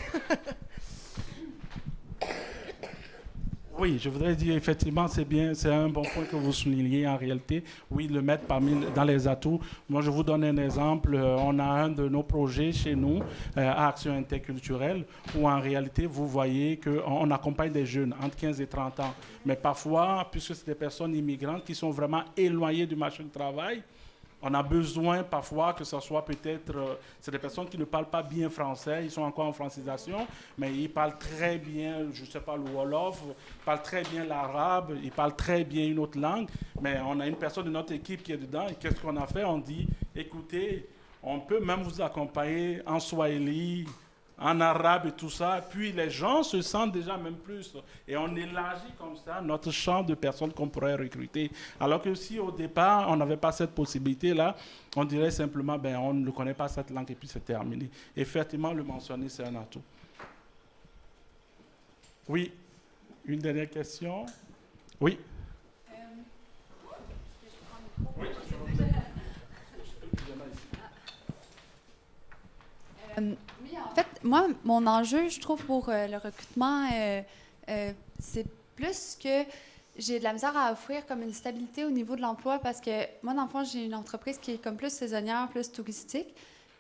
Oui, je voudrais dire, effectivement, c'est un bon point que vous soulignez en réalité. Oui, le mettre dans les atouts. Moi, je vous donne un exemple. On a un de nos projets chez nous, Action interculturelle, où en réalité, vous voyez qu'on accompagne des jeunes entre 15 et 30 ans. Mais parfois, puisque c'est des personnes immigrantes qui sont vraiment éloignées du marché du travail, on a besoin parfois que ce soit peut-être... c'est des personnes qui ne parlent pas bien français, ils sont encore en francisation, mais ils parlent très bien, je ne sais pas, le Wolof, ils parlent très bien l'arabe, ils parlent très bien une autre langue, mais on a une personne de notre équipe qui est dedans, et qu'est-ce qu'on a fait? On dit, écoutez, On peut même vous accompagner en swahili, en arabe et tout ça. Puis les gens se sentent déjà même plus. Et on élargit comme ça notre champ de personnes qu'on pourrait recruter. Alors que si au départ, on n'avait pas cette possibilité-là, on dirait simplement, ben, on ne connaît pas cette langue et puis c'est terminé. Effectivement, le mentionner, c'est un atout. Oui, une dernière question. Oui. Oui. Oui, en fait, moi, mon enjeu, je trouve, pour le recrutement, c'est plus que j'ai de la misère à offrir comme une stabilité au niveau de l'emploi parce que moi, dans le fond, j'ai une entreprise qui est comme plus saisonnière, plus touristique.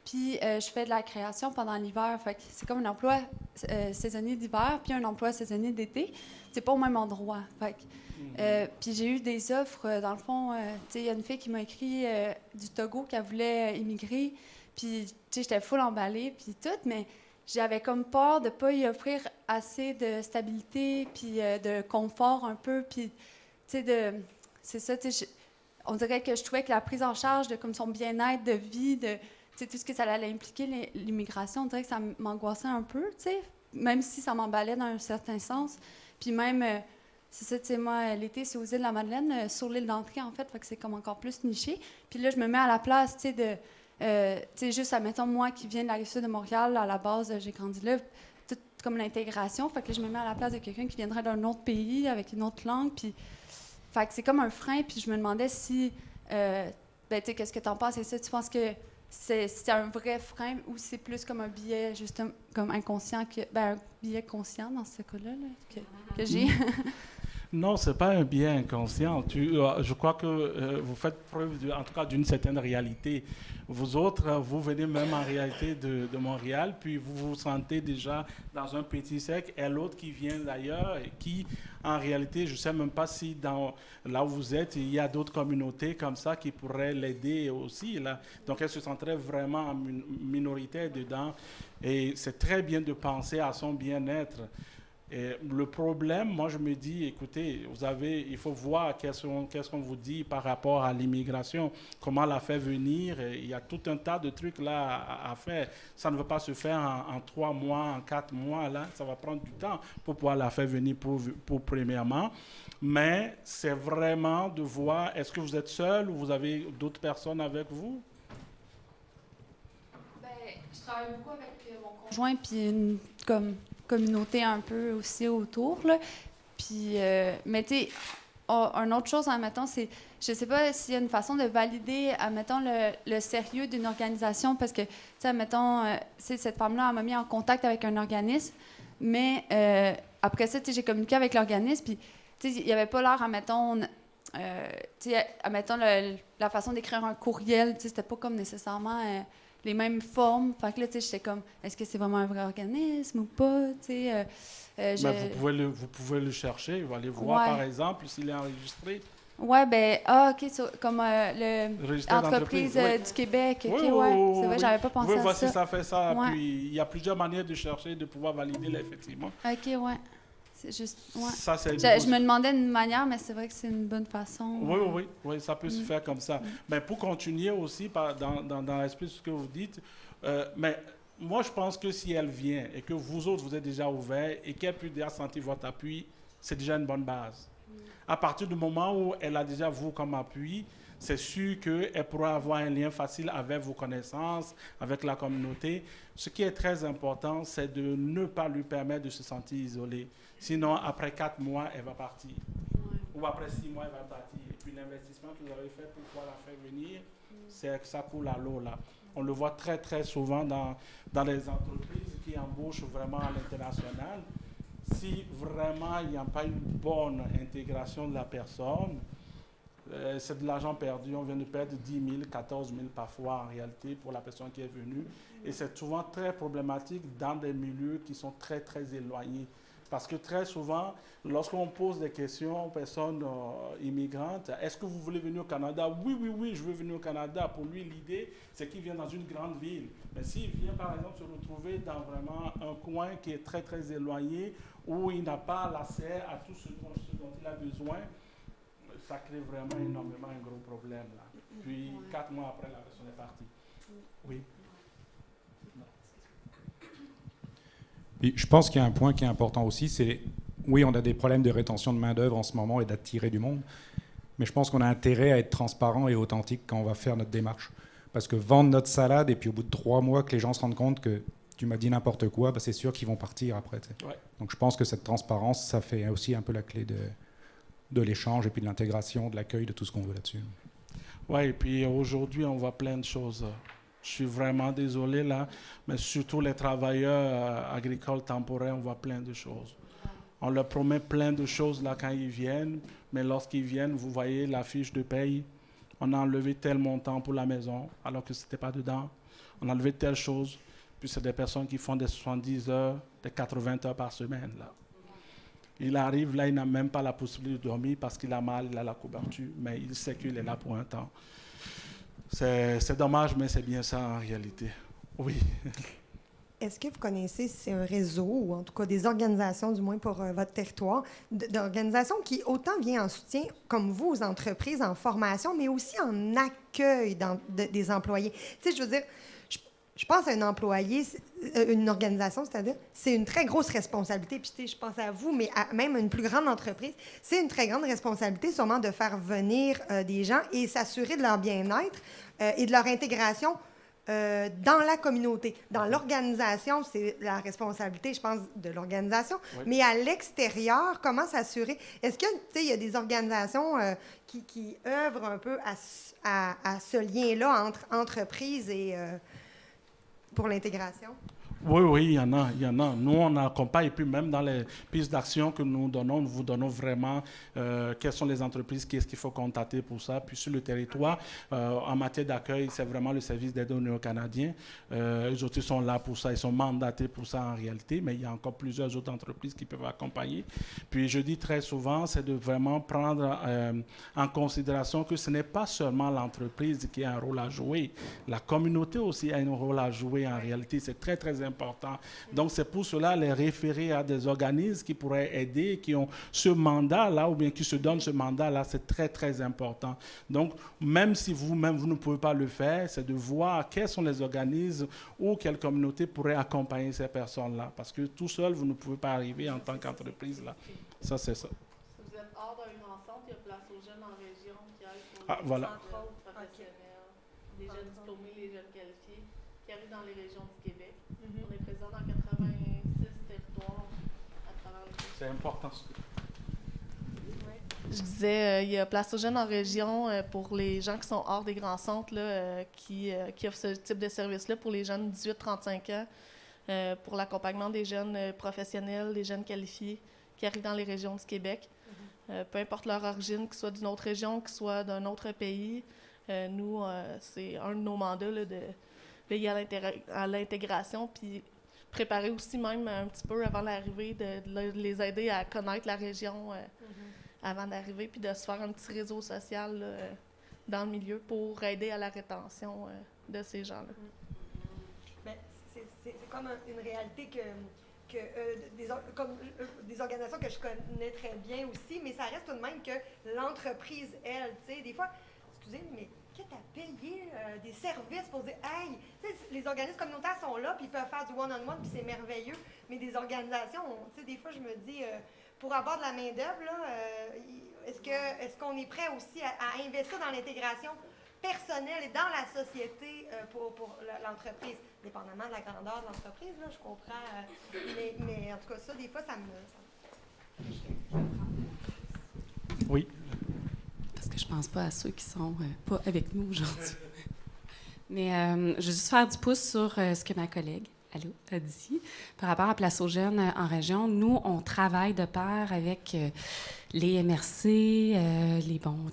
Puis, je fais de la création pendant l'hiver. Fait que c'est comme un emploi saisonnier d'hiver puis un emploi saisonnier d'été. C'est pas au même endroit. Fait que, puis j'ai eu des offres, dans le fond, tu sais, il y a une fille qui m'a écrit du Togo qui voulait immigrer. Puis, tu sais, j'étais full emballée, puis tout, mais j'avais comme peur de ne pas y offrir assez de stabilité, puis de confort un peu, puis, tu sais, c'est ça, tu sais, on dirait que je trouvais que la prise en charge de comme son bien-être de vie, de, tu sais, tout ce que ça allait impliquer l'immigration, on dirait que ça m'angoissait un peu, tu sais, même si ça m'emballait dans un certain sens. Puis même, c'est ça, tu sais, moi, l'été, c'est aux îles de la Madeleine, sur l'île d'Entrée, en fait que c'est comme encore plus niché. Puis là, je me mets à la place, tu sais, de... tu sais, juste, admettons, moi qui viens de la Rive-Sud de Montréal, à la base, j'ai grandi là, tout comme l'intégration. Fait que là, je me mets à la place de quelqu'un qui viendrait d'un autre pays, avec une autre langue. Puis, fait que c'est comme un frein. Puis je me demandais si, ben, tu sais, qu'est-ce que t'en penses? Et ça, tu penses que c'est un vrai frein ou c'est plus comme un biais, justement, comme inconscient, un biais conscient dans ce cas-là, là, que j'ai? Non, ce n'est pas un biais inconscient. Je crois que vous faites preuve, en tout cas, d'une certaine réalité. Vous autres, vous venez même en réalité de Montréal, puis vous vous sentez déjà dans un petit cercle, et l'autre qui vient d'ailleurs, et qui, en réalité, je ne sais même pas si là où vous êtes, il y a d'autres communautés comme ça qui pourraient l'aider aussi. Là. Donc, elle se sentirait vraiment en minorité dedans. Et c'est très bien de penser à son bien-être. Et le problème, moi, je me dis, écoutez, il faut voir qu'est-ce qu'on vous dit par rapport à l'immigration, comment la faire venir. Et il y a tout un tas de trucs là à faire. Ça ne va pas se faire en 3 mois, en 4 mois. Là, ça va prendre du temps pour pouvoir la faire venir pour premièrement. Mais c'est vraiment de voir, est-ce que vous êtes seul ou vous avez d'autres personnes avec vous? Ben, je travaille beaucoup avec mon conjoint, puis une communauté un peu aussi autour, là. Puis, mais tu sais, une autre chose, admettons, c'est, je sais pas s'il y a une façon de valider, admettons, le sérieux d'une organisation, parce que, tu sais, admettons, cette femme-là, elle m'a mis en contact avec un organisme, mais après ça, tu sais, j'ai communiqué avec l'organisme, puis, tu sais, il n'y avait pas l'air, admettons, tu sais, admettons, la façon d'écrire un courriel, tu sais, c'était pas comme nécessairement... les mêmes formes. Fait que là, tu sais, j'étais comme, est-ce que c'est vraiment un vrai organisme ou pas, tu sais. Vous pouvez le chercher, vous allez voir, par exemple, s'il est enregistré. Ouais, ben, OK, comme l'entreprise du Québec. OK, ouais. C'est vrai, j'avais pas pensé à ça. Voici, ça fait ça. Ouais. Puis, il y a plusieurs manières de chercher, de pouvoir valider, là, effectivement. OK, ouais. C'est juste, ouais. Ça, c'est je me demandais une manière, mais c'est vrai que c'est une bonne façon. Oui, ça peut se faire comme ça. Mais pour continuer aussi dans l'esprit de ce que vous dites, mais moi, je pense que si elle vient et que vous autres, vous êtes déjà ouverts et qu'elle peut déjà sentir votre appui, c'est déjà une bonne base. À partir du moment où elle a déjà vous comme appui, c'est sûr qu'elle pourra avoir un lien facile avec vos connaissances, avec la communauté. Ce qui est très important, c'est de ne pas lui permettre de se sentir isolée. Sinon, après 4 mois, elle va partir. Ou après 6 mois, elle va partir. Et puis l'investissement que vous avez fait pour pouvoir la faire venir, c'est que ça coule à l'eau là. On le voit très, très souvent dans les entreprises qui embauchent vraiment à l'international. Si vraiment il n'y a pas une bonne intégration de la personne, c'est de l'argent perdu. On vient de perdre 10 000, 14 000 parfois en réalité pour la personne qui est venue. Et c'est souvent très problématique dans des milieux qui sont très, très éloignés. Parce que très souvent, lorsqu'on pose des questions aux personnes immigrantes, est-ce que vous voulez venir au Canada? Oui, je veux venir au Canada. Pour lui, l'idée, c'est qu'il vient dans une grande ville. Mais s'il vient, par exemple, se retrouver dans vraiment un coin qui est très, très éloigné, où il n'a pas l'accès à tout ce dont il a besoin, ça crée vraiment énormément un gros problème. Là. Puis, 4 mois après, la personne est partie. Oui. Puis, je pense qu'il y a un point qui est important aussi, c'est, oui, on a des problèmes de rétention de main-d'œuvre en ce moment et d'attirer du monde, mais je pense qu'on a intérêt à être transparent et authentique quand on va faire notre démarche. Parce que vendre notre salade et puis au bout de 3 mois que les gens se rendent compte que tu m'as dit n'importe quoi, ben c'est sûr qu'ils vont partir après. Ouais. Donc je pense que cette transparence, ça fait aussi un peu la clé de l'échange et puis de l'intégration, de l'accueil, de tout ce qu'on veut là-dessus. Oui, et puis aujourd'hui, on voit plein de choses. Je suis vraiment désolé là, mais surtout les travailleurs agricoles temporaires, on voit plein de choses. On leur promet plein de choses là quand ils viennent, mais lorsqu'ils viennent, vous voyez la fiche de paye, on a enlevé tel montant pour la maison, alors que ce n'était pas dedans. On a enlevé telle chose, puis c'est des personnes qui font des 70 heures, des 80 heures par semaine là. Il arrive là, il n'a même pas la possibilité de dormir parce qu'il a mal, il a la couverture, mais il sait qu'il est là pour un temps. C'est dommage, mais c'est bien ça en réalité. Oui. Est-ce que vous connaissez, c'est un réseau, ou en tout cas des organisations, du moins pour votre territoire, d'organisations qui autant viennent en soutien, comme vous, aux entreprises en formation, mais aussi en accueil des employés? Tu sais, je veux dire, je pense à un employé, une organisation, c'est-à-dire, c'est une très grosse responsabilité. Puis, tu sais, je pense à vous, mais même une plus grande entreprise, c'est une très grande responsabilité, sûrement, de faire venir des gens et s'assurer de leur bien-être et de leur intégration dans la communauté. Dans l'organisation, c'est la responsabilité, je pense, de l'organisation. Oui. Mais à l'extérieur, comment s'assurer? Est-ce que, tu sais, il y a des organisations qui œuvrent un peu à ce lien-là entre entreprises et pour l'intégration? Oui, il y en a. Nous, on accompagne, et puis même dans les pistes d'action que nous vous donnons vraiment quelles sont les entreprises, qu'est-ce qu'il faut contacter pour ça. Puis sur le territoire, en matière d'accueil, c'est vraiment le service d'aide aux Néo-Canadiens. Eux autres, ils sont là pour ça, ils sont mandatés pour ça en réalité, mais il y a encore plusieurs autres entreprises qui peuvent accompagner. Puis je dis très souvent, c'est de vraiment prendre en considération que ce n'est pas seulement l'entreprise qui a un rôle à jouer. La communauté aussi a un rôle à jouer en réalité. C'est très, très important. Donc, c'est pour cela les référer à des organismes qui pourraient aider, qui ont ce mandat-là, ou bien qui se donnent ce mandat-là, c'est très, très important. Donc, même si vous-même, vous ne pouvez pas le faire, c'est de voir quels sont les organismes ou quelles communautés pourraient accompagner ces personnes-là. Parce que tout seul, vous ne pouvez pas arriver en tant qu'entreprise, là. Ça, c'est ça. Vous êtes hors d'un grand centre, il y a Place aux jeunes en région qui aide pour les voilà. centres professionnels, les jeunes diplômés, les jeunes qualifiés, qui arrivent dans les régions du Québec. On est présent dans 86 territoires à travers le Québec. C'est important. Je disais, il y a Place aux jeunes en région pour les gens qui sont hors des grands centres là, qui offrent ce type de service-là pour les jeunes 18-35 ans, pour l'accompagnement des jeunes professionnels, des jeunes qualifiés qui arrivent dans les régions du Québec. Peu importe leur origine, qu'ils soient d'une autre région, qu'ils soient d'un autre pays. Nous, c'est un de nos mandats là, de veiller à l'intégration, puis préparer aussi même un petit peu avant l'arrivée, de les aider à connaître la région avant d'arriver, puis de se faire un petit réseau social là, dans le milieu pour aider à la rétention de ces gens-là. Bien, c'est comme une réalité comme des organisations que je connais très bien aussi, mais ça reste tout de même que l'entreprise, elle, tu sais, des fois, excusez, mais quitte à payer des services pour dire, hey, tu sais, les organismes communautaires sont là, puis ils peuvent faire du one-on-one, puis c'est merveilleux, mais des organisations, tu sais, des fois, je me dis, pour avoir de la main-d'œuvre, là, est-ce qu'on est prêt aussi à investir dans l'intégration personnelle et dans la société pour l'entreprise, dépendamment de la grandeur de l'entreprise, là, je comprends, mais en tout cas, ça, des fois, ça me... Oui. Parce que je pense pas à ceux qui sont pas avec nous aujourd'hui. Mais je vais juste faire du pouce sur ce que ma collègue a dit par rapport à Place aux jeunes en région. Nous, on travaille de pair avec les MRC,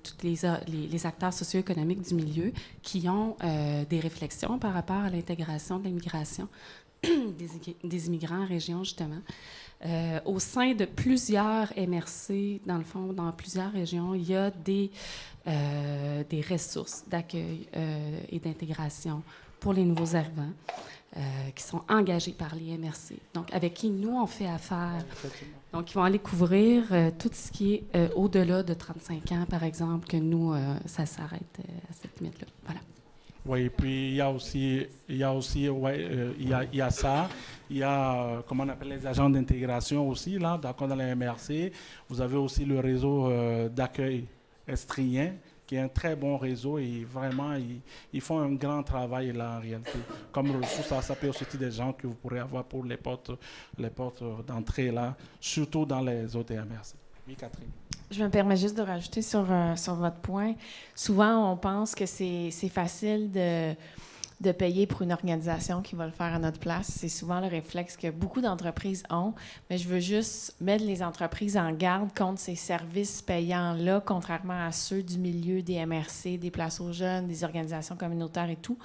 tous les acteurs socio-économiques du milieu qui ont des réflexions par rapport à l'intégration de l'immigration des immigrants en région, justement. Au sein de plusieurs MRC, dans le fond, dans plusieurs régions, il y a des ressources d'accueil et d'intégration pour les nouveaux arrivants qui sont engagés par les MRC, donc avec qui nous, on fait affaire. Donc, ils vont aller couvrir tout ce qui est au-delà de 35 ans, par exemple, que nous, ça s'arrête à cette limite-là. Voilà. Oui, puis il y a aussi il y a ça. Il y a, comment on appelle, les agents d'intégration aussi, là, d'accord, dans la MRC. Vous avez aussi le réseau d'accueil estrien, qui est un très bon réseau et vraiment, ils font un grand travail là, en réalité. Comme ressource, ça peut aussi des gens que vous pourrez avoir pour les portes d'entrée, là, surtout dans les autres MRC. Oui, Catherine. Je me permets juste de rajouter sur votre point. Souvent, on pense que c'est facile de payer pour une organisation qui va le faire à notre place. C'est souvent le réflexe que beaucoup d'entreprises ont, mais je veux juste mettre les entreprises en garde contre ces services payants-là, contrairement à ceux du milieu des MRC, des places aux jeunes, des organisations communautaires et tout.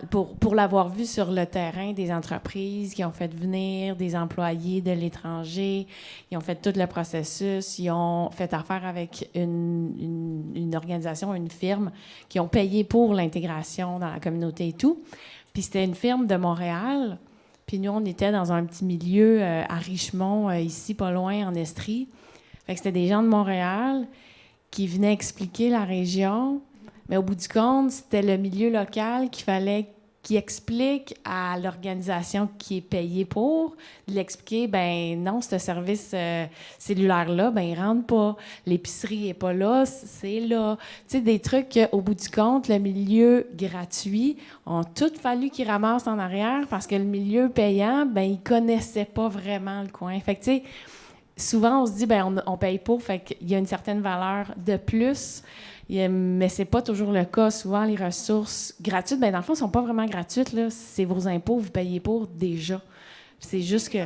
Pour l'avoir vu sur le terrain, des entreprises qui ont fait venir des employés de l'étranger, ils ont fait tout le processus, ils ont fait affaire avec une organisation, une firme, qui ont payé pour l'intégration dans la communauté et tout. Puis c'était une firme de Montréal. Puis nous, on était dans un petit milieu à Richemont, ici, pas loin, en Estrie. Fait que c'était des gens de Montréal qui venaient expliquer la région. Mais au bout du compte, c'était le milieu local qui explique à l'organisation qui est payée pour, de l'expliquer, ben non, ce service cellulaire-là, ben il rentre pas. L'épicerie n'est pas là, c'est là. Tu sais, des trucs qu'au bout du compte, le milieu gratuit ont tout fallu qu'ils ramassent en arrière parce que le milieu payant, ben ils connaissaient pas vraiment le coin. Fait que, tu sais, souvent, on se dit, ben on paye pour, fait qu'il y a une certaine valeur de plus. Mais c'est pas toujours le cas. Souvent, les ressources gratuites, ben dans le fond, ne sont pas vraiment gratuites. Là. C'est vos impôts, vous payez pour déjà. C'est juste que...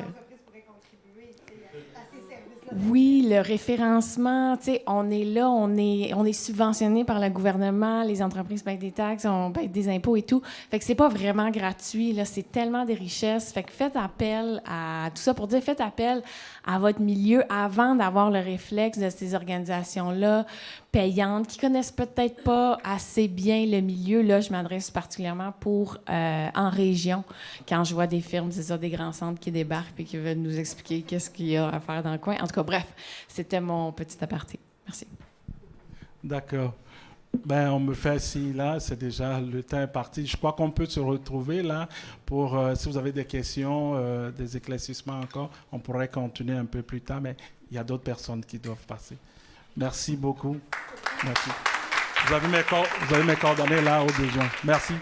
Oui, le référencement, tu sais, on est là, on est subventionné par le gouvernement, les entreprises payent des taxes, on paye des impôts et tout. Fait que c'est pas vraiment gratuit, là, c'est tellement des richesses. Fait que faites appel à tout ça pour dire, faites appel à votre milieu avant d'avoir le réflexe de ces organisations-là payantes qui connaissent peut-être pas assez bien le milieu. Là, je m'adresse particulièrement pour en région, quand je vois des firmes, c'est ça, des grands centres qui débarquent et qui veulent nous expliquer qu'est-ce qu'il y a à faire dans le coin. En tout cas, bref, c'était mon petit aparté. Merci. D'accord. Ben, on me fait signe là, c'est déjà le temps est parti. Je crois qu'on peut se retrouver là pour, si vous avez des questions, des éclaircissements encore, on pourrait continuer un peu plus tard, mais il y a d'autres personnes qui doivent passer. Merci beaucoup. Merci. Vous avez mes coordonnées là au besoin. Merci.